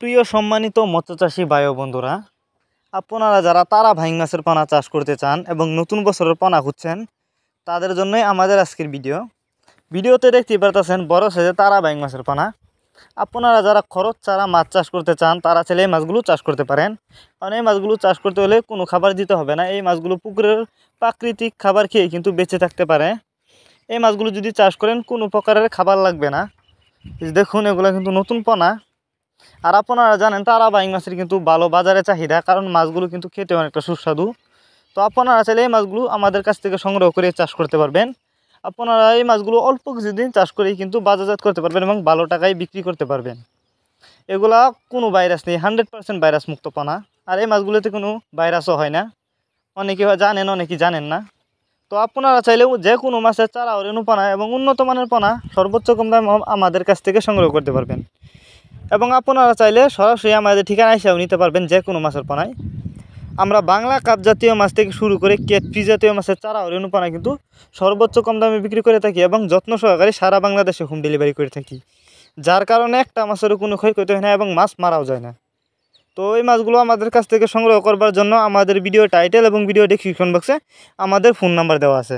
প্রিয় সম্মানিত মৎস্যচাষী ভাই ও বন্ধুরা, আপনারা যারা তারা ভাইং মাছের পোনা চাষ করতে চান এবং নতুন বছরের পোনা খুঁজছেন, তাদের জন্যই আমাদের আজকের ভিডিওতে দেখতে পারতেছেন বড় সাইজের তারা ভাইং মাছের পোনা। আপনারা যারা খরচ ছাড়া মাছ চাষ করতে চান তারা চাইলে এই মাছগুলো চাষ করতে পারেন। কারণ এই মাছগুলো চাষ করতে হলে কোনো খাবার দিতে হবে না। এই মাছগুলো পুকুরের প্রাকৃতিক খাবার খেয়ে কিন্তু বেঁচে থাকতে পারে। এই মাছগুলো যদি চাষ করেন কোনো প্রকারের খাবার লাগবে না। দেখুন, এগুলো কিন্তু নতুন পোনা। আর আপনারা জানেন তারা বাইং মাছের কিন্তু ভালো বাজারে চাহিদা, কারণ মাছগুলো কিন্তু খেতে অনেকটা সুস্বাদু। তো আপনারা চাইলে এই মাছগুলো আমাদের কাছ থেকে সংগ্রহ করে চাষ করতে পারবেন। আপনারা এই মাছগুলো অল্প কিছুদিন চাষ করেই কিন্তু বাজারজাত করতে পারবেন এবং ভালো টাকায় বিক্রি করতে পারবেন। এগুলা কোনো ভাইরাস নেই, 100% ভাইরাস মুক্ত পোনা। আর এই মাছগুলোতে কোনো ভাইরাসও হয় না। অনেকে জানেন, অনেকেই জানেন না। তো আপনারা চাইলেও যে কোনো মাছের চারা ও রেণু পোনা এবং উন্নত মানের পোনা সর্বোচ্চ কম দামে আমাদের কাছ থেকে সংগ্রহ করতে পারবেন। এবং আপনারা চাইলে সরাসরি আমাদের ঠিকানা এসেও নিতে পারবেন যে কোনো মাছের পোনায়। আমরা বাংলা কাপ জাতীয় মাছ থেকে শুরু করে ক্যাটফিশ জাতীয় মাছের চারা ও রেণু পোনা কিন্তু সর্বোচ্চ কম দামে বিক্রি করে থাকি এবং যত্ন সহকারে সারা বাংলাদেশে হোম ডেলিভারি করে থাকি, যার কারণে একটা মাছেরও কোনো ক্ষয়ক্ষতি হয় না এবং মাছ মারাও যায় না। তো এই মাছগুলো আমাদের কাছ থেকে সংগ্রহ করবার জন্য আমাদের ভিডিও টাইটেল এবং ভিডিও ডেসক্রিপশন বক্সে আমাদের ফোন নাম্বার দেওয়া আছে।